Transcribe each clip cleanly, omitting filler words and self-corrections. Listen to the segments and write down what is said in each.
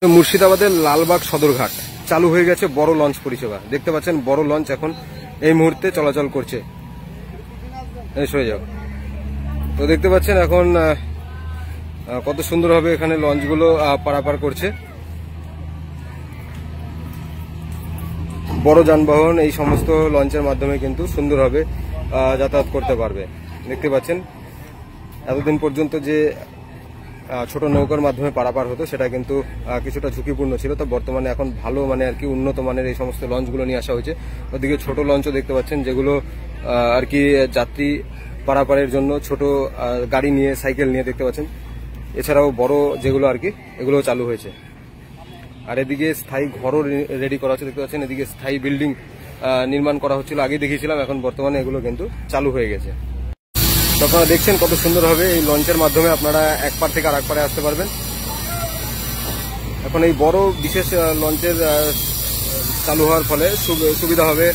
মুর্শিদাবাদের লালবাগ সদরঘাট চালু হয়ে গেছে বড় লঞ্চ পরিষেবা। দেখতে পাচ্ছেন বড় লঞ্চ এখন এই মুহূর্তে চলাচল করছে। সরে যাও। তো দেখতে পাচ্ছেন এখন কত সুন্দরভাবে এখানে লঞ্চগুলো পারাপার করছে। বড় যানবাহন এই সমস্ত লঞ্চের মাধ্যমে কিন্তু সুন্দরভাবে যাতায়াত করতে পারবে। দেখতে পাচ্ছেন এতদিন পর্যন্ত যে ছোট নৌকার মাধ্যমে পারাপার হতো সেটা কিন্তু কিছুটা ঝুঁকিপূর্ণ ছিল। তো বর্তমানে এখন ভালো মানে আর কি উন্নত মানের এই সমস্ত লঞ্চগুলো নিয়ে আসা হয়েছে। ওদিকে ছোট লঞ্চও দেখতে পাচ্ছেন যেগুলো আর কি যাত্রী পারাপারের জন্য ছোট গাড়ি নিয়ে সাইকেল নিয়ে দেখতে পাচ্ছেন। এছাড়াও বড় যেগুলো আর কি এগুলো চালু হয়েছে। আর এদিকে স্থায়ী ঘরও রেডি করা হচ্ছে। দেখতে পাচ্ছেন এদিকে স্থায়ী বিল্ডিং নির্মাণ করা হচ্ছিল, আগে দেখিয়েছিলাম, এখন বর্তমানে এগুলো কিন্তু চালু হয়ে গেছে। তো আপনারা দেখছেন কত সুন্দর হবে এই লঞ্চের মাধ্যমে আপনারা এক পার থেকে আরেক পারে আসতে পারবেন। এখন এই বড় বিশেষ লঞ্চের চালু হওয়ার ফলে সুবিধা হবে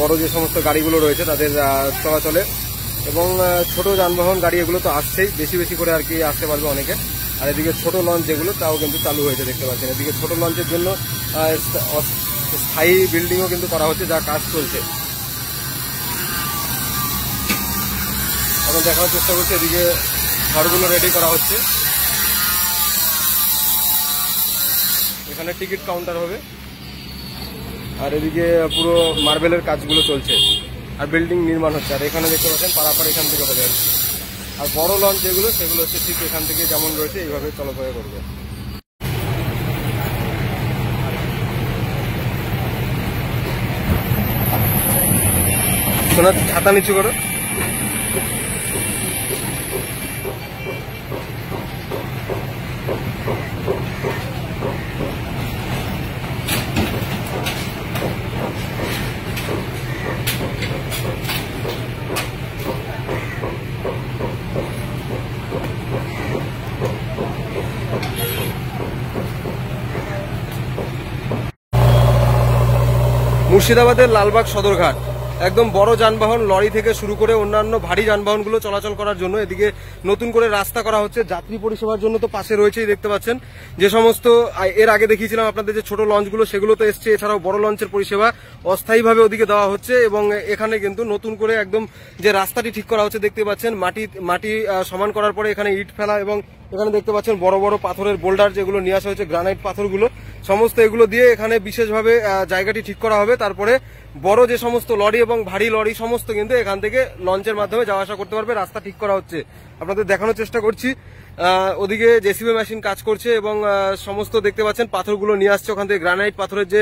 বড় যে সমস্ত গাড়িগুলো রয়েছে তাদের চলাচলে, এবং ছোট যানবাহন গাড়ি এগুলো তো আসছেই, বেশি বেশি করে আর কি আসতে পারবে অনেকে। আর এদিকে ছোট লঞ্চ যেগুলো তাও কিন্তু চালু হয়েছে দেখতে পাচ্ছেন। এদিকে ছোট লঞ্চের জন্য স্থায়ী বিল্ডিংও কিন্তু করা হচ্ছে, যা কাজ চলছে। এখন দেখার চেষ্টা করছি এদিকে ঘরগুলো রেডি করা হচ্ছে। এখানে টিকিট কাউন্টার হবে, আর এদিকে পুরো মার্বেলের কাজগুলো চলছে আর বিল্ডিং নির্মাণ হচ্ছে। আর এখানে দেখতে পাচ্ছেন পারাপার এখান থেকে হবে। আর বড় লঞ্চ যেগুলো সেগুলো হচ্ছে ঠিক এখান থেকে যেমন রয়েছে এইভাবে চলাফেরা করবে। শোনা ছাতা নিচু করো। মুর্শিদাবাদের লালবাগ সদরঘাট একদম বড় যানবাহন লরি থেকে শুরু করে অন্যান্য ভারী যানবাহনগুলো চলাচল করার জন্য এদিকে নতুন করে রাস্তা করা হচ্ছে। যাত্রী পরিষেবার জন্য তো পাশে রয়েছেই, দেখতে পাচ্ছেন যে সমস্ত এর আগে দেখিয়েছিলাম আপনাদের যে ছোট লঞ্চগুলো সেগুলো তো এসছে। এছাড়াও বড় লঞ্চের পরিষেবা অস্থায়ীভাবে ওদিকে দেওয়া হচ্ছে, এবং এখানে কিন্তু নতুন করে একদম যে রাস্তাটি ঠিক করা হচ্ছে দেখতে পাচ্ছেন। মাটি সমান করার পরে এখানে ইট ফেলা, এবং এখানে দেখতে পাচ্ছেন বড় বড় পাথরের বোল্ডার যেগুলো নিয়ে আসা হয়েছে, গ্রানাইট পাথরগুলো সমস্ত এগুলো দিয়ে এখানে বিশেষভাবে জায়গাটি ঠিক করা হবে। তারপরে বড় যে সমস্ত লরি এবং ভারী লরি সমস্ত কিন্তু এখান থেকে লঞ্চের মাধ্যমে যাওয়া আসা করতে পারবে। রাস্তা ঠিক করা হচ্ছে, আপনাদের দেখানোর চেষ্টা করছি। ওদিকে জেসিবি মেশিন কাজ করছে, এবং সমস্ত দেখতে পাচ্ছেন পাথরগুলো নিয়ে আসছে ওখান থেকে। গ্রানাইট পাথরের যে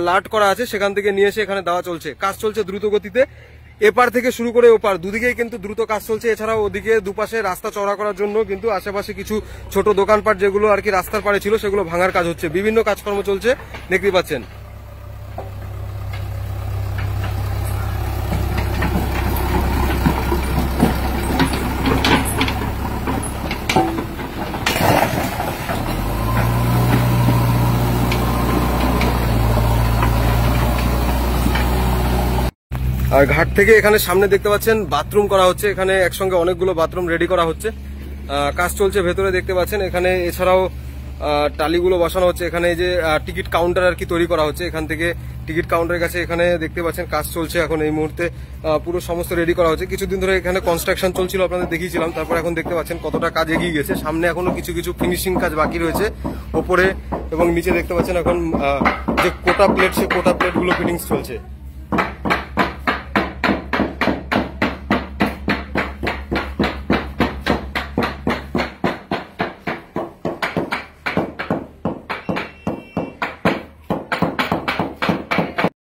লাট করা আছে সেখান থেকে নিয়ে এসে এখানে দেওয়া চলছে। কাজ চলছে দ্রুত গতিতে, এপার থেকে শুরু করে ওপার দুদিকেই কিন্তু দ্রুত কাজ চলছে। এছাড়াও ওদিকে দুপাশে রাস্তা চওড়া করার জন্য কিন্তু আশেপাশে কিছু ছোট দোকানপাট যেগুলো আর কি রাস্তার পাড়ে ছিল সেগুলো ভাঙার কাজ হচ্ছে। বিভিন্ন কাজকর্ম চলছে দেখতে পাচ্ছেন। আর ঘাট থেকে এখানে সামনে দেখতে পাচ্ছেন বাথরুম করা হচ্ছে। এখানে একসঙ্গে অনেকগুলো বাথরুম রেডি করা হচ্ছে, কাজ চলছে ভেতরে দেখতে পাচ্ছেন। এখানে এছাড়াও টালিগুলো বসানো হচ্ছে। এখানে যে টিকিট কাউন্টার আর কি তৈরি করা হচ্ছে, এখান থেকে টিকিট কাউন্টারের কাছে এখানে দেখতে পাচ্ছেন কাজ চলছে। এখন এই মুহূর্তে পুরো সমস্ত রেডি করা হচ্ছে। কিছুদিন ধরে এখানে কনস্ট্রাকশন চলছিল, আপনাদের দেখিয়েছিলাম। তারপর এখন দেখতে পাচ্ছেন কতটা কাজ এগিয়ে গেছে। সামনে এখনো কিছু কিছু ফিনিশিং কাজ বাকি রয়েছে ওপরে এবং নিচে দেখতে পাচ্ছেন এখন যে কোটা প্লেট, সে কোটা প্লেটগুলো ফিটিংস চলছে।